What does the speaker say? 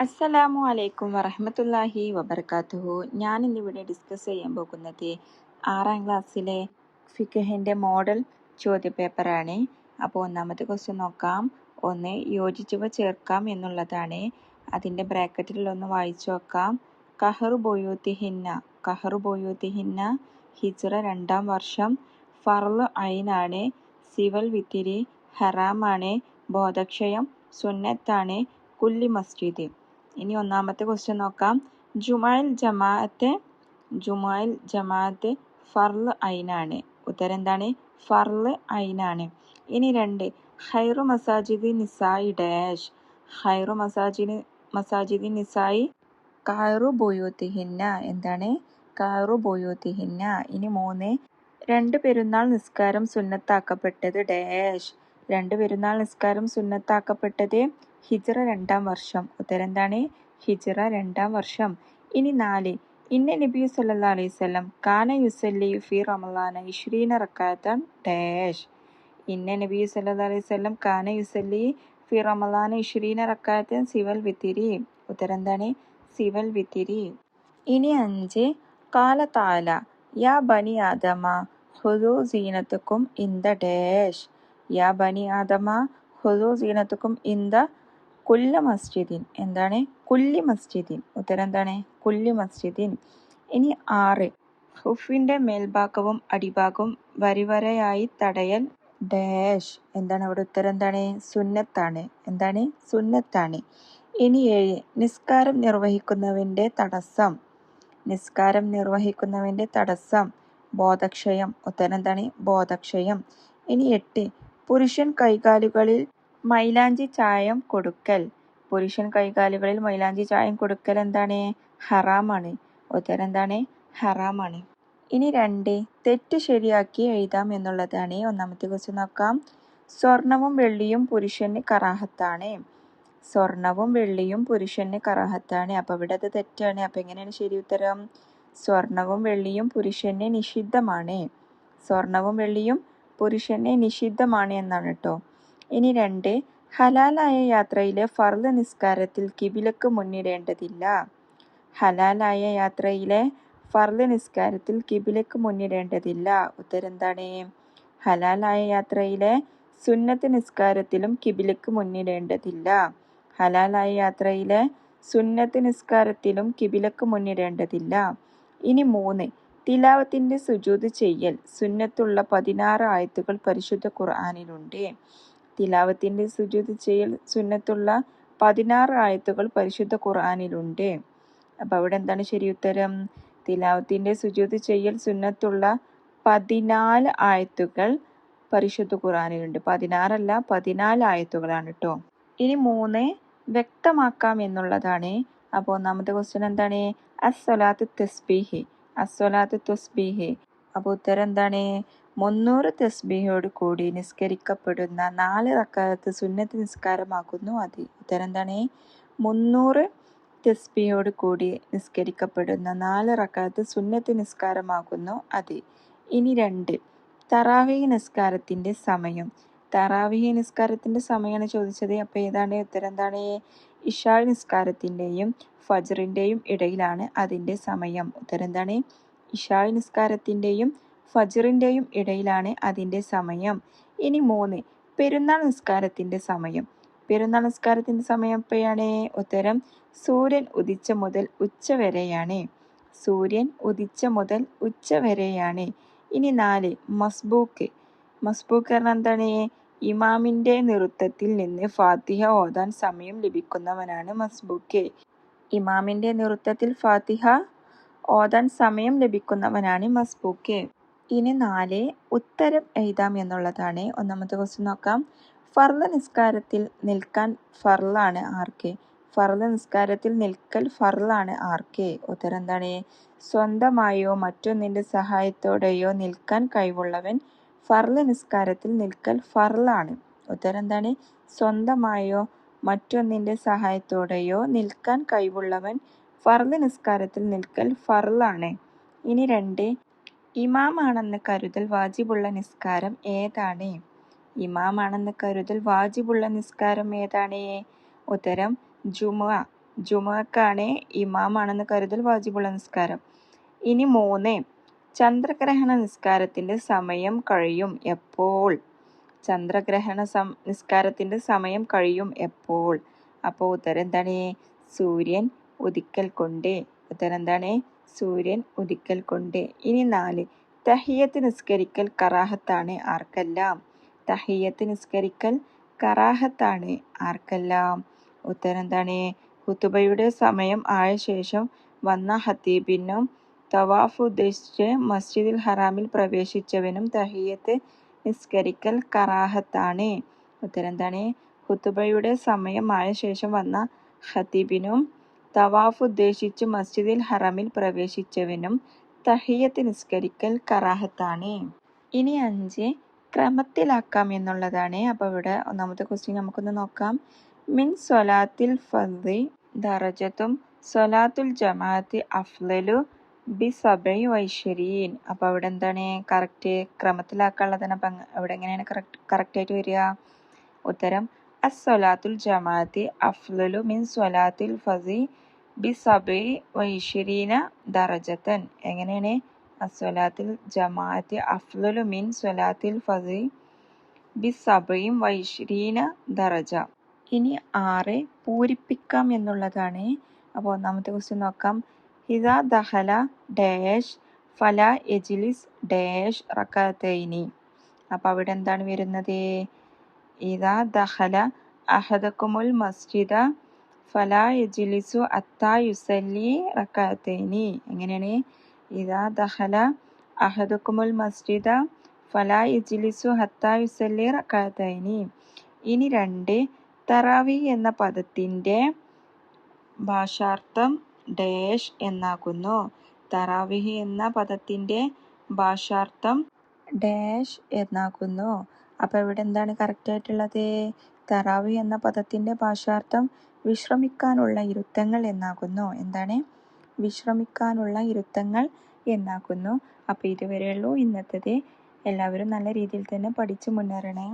അസ്സലാമു അലൈക്കും വറഹ്മത്തുള്ളാഹി വബർക്കാത്തുഹു. ഞാൻ ഇന്നിവിടെ ഡിസ്കസ് ചെയ്യാൻ പോകുന്നത് 6ാം ക്ലാസ്സിലെ ഫിഖഹിൻ്റെ മോഡൽ ചോദ്യപേപ്പറാണ്. അപ്പോൾ ഒന്നാമത്തെ ക്വസ്റ്റ്യൻ നോക്കാം. ഒന്ന് യോജിച്ചവ ചേർക്കാം എന്നുള്ളതാണ്. അതിൻ്റെ ബ്രാക്കറ്റിലൊന്ന് വായിച്ചു നോക്കാം. കഹറു ബൊയൂത്തിഹിന്ന ഹിജ്റ 2ാം വർഷം, ഫർള് ഐനാണ്, സിവൽ വിത്തിരി ഹറാമാണ്, ബോധക്ഷയം സുന്നത്താണ്, കുല്ലി മസ്ജിദ്. ഇനി ഒന്നാമത്തെ ക്വസ്റ്റ്യൻ നോക്കാം. ജുമുഅൽ ജമാഅത്ത് ഫർള് ഐനാണ്. ഉത്തരം എന്താണ്? ഫർള് ഐനാണ്. ഇനി 2 ഖൈറു മസാജിദി നിസായി ഡാഷ്. ഖൈറു മസാജിദി നിസായി കഅറു ബുയൂത്തിഹിന്ന. എന്താണ്? കഅറു ബുയൂത്തിഹിന്ന. ഇനി 3 2 പെരുന്നാൾ നിസ്കാരം സുന്നത്താക്കപ്പെട്ടത് ഡാഷ്. 2 പെരുന്നാൾ നിസ്കാരം സുന്നത്താക്കപ്പെട്ടത് ഹിജ്റ 2ാം വർഷം. ഉത്തരം എന്താണ്? ഹിജ്റ 2ാം വർഷം. ഇനി 4 ഇന്ന നബി സല്ലല്ലാഹു അലൈഹി വസല്ലം കാന യുസല്ലി ഫി റമളാന 20 റകഅത്തൻ ഡാഷ്. ഇന്ന നബി സല്ലല്ലാഹു അലൈഹി വസല്ലം കാന യുസല്ലി ഫി റമളാന 20 റകഅത്തൻ സിവൽ വിത്തിരി. ഉത്തരം എന്താണ്? സിവൽ വിത്തിരി. ഇനി 5 ഖാല തആല യാ ബനി ആദമ ഖുദൂ സീനത്തക്കും ഇന്ദ ഡാഷ്. യാ ബനി ആദമ ഖുദൂ സീനത്തക്കും ഇന്ദ കുല്ല മസ്ജിദിൻ. എന്താണ്? കുല്ലി മസ്ജിദിൻ. ഉത്തരം എന്താണ്? കുല്ലി മസ്ജിദിൻ. ഇനി 6 ഹുഫിൻ്റെ മേൽഭാഗവും അടിഭാഗവും വരിവരയായി തടയൽ ഡാഷ്. എന്താണ് അവിടെ? ഉത്തരം എന്താണ്? സുന്നത്താണ്. എന്താണ്? സുന്നത്താണ്. ഇനി 7 നിസ്കാരം നിർവഹിക്കുന്നവൻ്റെ തടസ്സം ബോധക്ഷയം. ഉത്തരം എന്താണ്? ബോധക്ഷയം. ഇനി 8 പുരുഷൻ കൈകാലുകളിൽ മൈലാഞ്ചി ചായം കൊടുക്കൽ. എന്താണ്? ഹറാമാണ്. ഉത്തരം എന്താണ്? ഹറാമാണ്. ഇനി 2 തെറ്റ് ശരിയാക്കി എഴുതാം എന്നുള്ളതാണ്. ഒന്നാമത്തെ ക്വസ്റ്റ്യൻ നോക്കാം. സ്വർണവും വെള്ളിയും പുരുഷന് കറാഹത്താണ്. അപ്പോൾ ഇവിടെ അത് തെറ്റാണ്. അപ്പോൾ എങ്ങനെയാണ് ശരി ഉത്തരം? സ്വർണവും വെള്ളിയും പുരുഷന് നിഷിദ്ധമാണ് എന്നാണ് കേട്ടോ. ഇനി 2 ഹലാലായ യാത്രയിലെ ഫർള് നിസ്കാരത്തിൽ കിബിലക്ക് മുന്നിടേണ്ടതില്ല. ഉത്തരം എന്താണ്? ഹലാലായ യാത്രയിലെ സുന്നത്ത് നിസ്കാരത്തിലും കിബിലക്ക് മുന്നിടേണ്ടതില്ല. ഇനി 3 തിലാവത്തിന്റെ സുജൂദ് ചെയ്യൽ സുന്നത്തുള്ള 16 ആയത്തുകൾ പരിശുദ്ധ ഖുർആനിലുണ്ട്. തിലാവത്തിന്റെ സുജൂദ് ചെയ്യൽ സുന്നത്തുള്ള 16 ആയത്തുകൾ പരിശുദ്ധ ഖുർആനിലുണ്ട്. അപ്പോൾ അവിടെ എന്താണ് ശരി ഉത്തരം? തിലാവത്തിന്റെ സുജൂദ് ചെയ്യൽ സുന്നത്തുള്ള 14 ആയത്തുകൾ പരിശുദ്ധ ഖുർആനിലുണ്ട്. 16 അല്ല, 14 ആയത്തുകളാണ് കേട്ടോ. ഇനി 3 വ്യക്തമാക്കാം എന്നുള്ളതാണ്. അപ്പോൾ ഒന്നാമത്തെ ക്വസ്റ്റ്യൻ എന്താണ്? അസ്സലാത്തു തസ്ബീഹ്. അപ്പോൾ ഉത്തരം എന്താണ്? 300 തസ്ബീഹോട് കൂടി നിസ്കരിക്കപ്പെടുന്ന 4 റക്അത്ത് സുന്നത്ത് നിസ്കാരമാക്കുന്നു അത്. ഉത്തരം എന്താണ്? 300 തസ്ബീഹോട് കൂടി നിസ്കരിക്കപ്പെടുന്ന 4 റക്അത്ത് സുന്നത്ത് നിസ്കാരമാക്കുന്നു അത്. ഇനി 2 തറാവീഹ് നിസ്കാരത്തിൻ്റെ സമയമാണ് ചോദിച്ചത്. അപ്പോൾ ഏതാണ്? ഉത്തരം എന്താണ്? ഇശാ നിസ്കാരത്തിൻ്റെയും ഫജ്റിൻ്റെയും ഇടയിലാണ് അതിൻ്റെ സമയം. ഉത്തരം എന്താണ്? ഇശാ നിസ്കാരത്തിൻ്റെയും ഫജ്റിൻ്റെയും ഇടയിലാണ് അതിൻ്റെ സമയം. ഇനി 3 പെരുന്നാൾ നിസ്കാരത്തിൻ്റെ സമയം എപ്പോഴാണ്? ഉത്തരം സൂര്യൻ ഉദിച്ച മുതൽ ഉച്ച വരെയാണ്. ഇനി 4 മസ്ബൂക്ക് പറഞ്ഞാൽ എന്താണ്? ഇമാമിൻ്റെ നൃത്തത്തിൽ നിന്ന് ഫാത്തിഹ ഓതാൻ സമയം ലഭിക്കുന്നവനാണ് മസ്ബൂക്ക്. ഇനി 4 ഉത്തരം എഴുതാം എന്നുള്ളതാണ്. ഒന്നാമത്തെ ക്വസ്റ്റ്യൻ നോക്കാം. ഫർള് നിസ്കാരത്തിൽ നിൽക്കൽ ഫർളാണ് ആർക്ക്? ഉത്തരം എന്താണ്? സ്വന്തമായോ മറ്റൊന്നിൻ്റെ സഹായത്തോടെയോ നിൽക്കാൻ കഴിവുള്ളവൻ ഫർള് നിസ്കാരത്തിൽ നിൽക്കൽ ഫർളാണ്. ഉത്തരം എന്താണ്? സ്വന്തമായോ മറ്റൊന്നിൻ്റെ സഹായത്തോടെയോ നിൽക്കാൻ കഴിവുള്ളവൻ ഫർള് നിസ്കാരത്തിൽ നിൽക്കൽ ഫർളാണ്. ഇനി 2 ഇമാമാണെന്ന് കരുതൽ വാജിബുള്ള നിസ്കാരം ഏതാണ്? ഉത്തരം ജുമുഅ. ജുമുഅക്കാണ് ഇമാമാണെന്ന് കരുതൽ വാജിബുള്ള നിസ്കാരം. ഇനി 3, ചന്ദ്രഗ്രഹണ നിസ്കാരത്തിന്റെ സമയം കഴിയും എപ്പോൾ? ചന്ദ്രഗ്രഹണ നിസ്കാരത്തിന്റെ സമയം കഴിയും എപ്പോൾ? അപ്പോൾ ഉത്തരം എന്താണ്? സൂര്യൻ ഉദിക്കൽ കൊണ്ട്. ഉത്തരം എന്താണ്? സൂര്യൻ ഉദിക്കൽ കൊണ്ട്. ഇനി 4, തഹിയ്യത്ത് നിസ്കരിക്കൽ കറാഹത്താണ് ആർക്കെല്ലാം? തഹിയ്യത്ത് നിസ്കരിക്കൽ കറാഹത്താണ് ആർക്കെല്ലാം? ഉത്തരം എന്താണ്? ഖുതുബയുടെ സമയം ആയ ശേഷം വന്ന ഖതീബിനും തവാഫ് ഉദ്ദേശിച്ച് മസ്ജിദുൽ ഹറാമിൽ പ്രവേശിച്ചവനും തഹിയ്യത്ത് നിസ്കരിക്കൽ കറാഹത്താണ്. ഉത്തരം എന്താണ്? ഖുതുബയുടെ സമയം ആയ ശേഷം വന്ന ഖതീബിനും തവാഫ് ഉദ്ദേശിച്ച് മസ്ജിദുൽ ഹറമിൽ പ്രവേശിച്ചവനും തഹിയ്യത്ത് നിസ്കരിക്കൽ കറാഹത്താണ്. ഇനി 5, ക്രമത്തിലാക്കാം എന്നുള്ളതാണ്. അപ്പോൾ ഇവിടെ ഒന്നാമത്തെ ക്വസ്റ്റ്യൻ നമുക്കൊന്ന് നോക്കാം. മിൻ സ്വലാത്തിൽ ഫർദി ദറജത്തും സ്വലാത്തുൽ ജമാഅത്തി അഫ്ളലു ബി 27. അപ്പോൾ അവിടെ എന്താണ് കറക്റ്റ്? ക്രമത്തിലാക്കാനുള്ളതാണ്. അപ്പം അവിടെ എങ്ങനെയാണ് കറക്റ്റായിട്ട് വരിക? ഉത്തരം അസ്സലാത്തുൽ ജമാഅത്തി അഫ്ളലു മിൻ സ്വലാത്തിൽ ഫർദി ബി 27 ദറജത്തൻ. എങ്ങനെയാണ്? അസ്സലാത്തുൽ ജമാഅത്തി അഫ്ളലു മിൻ സ്വലാത്തിൽ ഫർദി ബി 27 ദറജ. ഇനി 6, പൂരിപ്പിക്കാം എന്നുള്ളതാണ്. അപ്പോൾ ഒന്നാമത്തെ ക്വസ്റ്റ്യൻ നോക്കാം. ഇദാ ദഖല ഡാഷ് ഫലാ യജ്ലിസ് ഡാഷ് റകഅതൈനി. അപ്പോൾ അവിടെ എന്താണ് വരുന്നത്? ഇദാ ദഖല അഹദകുമുൽ മസ്ജിദ ഫലാ യജ്ലിസു ഹത്താ യുസല്ലി റകഅതൈനി. എങ്ങനെയാണ്? ഇദാ ദഖല അഹദകുമുൽ മസ്ജിദ ഫലാ യജ്ലിസു ഹത്താ യുസല്ലി റകഅതൈനി. ഇനി 2, തറാവീഹ് എന്ന പദത്തിന്റെ ഭാഷാർത്ഥം ഡാഷ് എന്നാകുന്നു. തറാവീഹ് എന്ന പദത്തിന്റെ ഭാഷാർത്ഥം ഡാഷ് എന്നാകുന്നു. അപ്പോൾ ഇവിടെ എന്താണ് കറക്റ്റ് ആയിട്ടുള്ളത്? തറാവീഹ് എന്ന പദത്തിന്റെ ഭാഷാർത്ഥം വിശ്രമിക്കാനുള്ള ഇരുത്തങ്ങൾ എന്നാകുന്നു. എന്താണ്? വിശ്രമിക്കാനുള്ള ഇരുത്തങ്ങൾ എന്നാകുന്നു. അപ്പോൾ ഇതുവരെയുള്ളൂ ഇന്നത്തേത്. എല്ലാവരും നല്ല രീതിയിൽ തന്നെ പഠിച്ചു മുന്നേറണേ.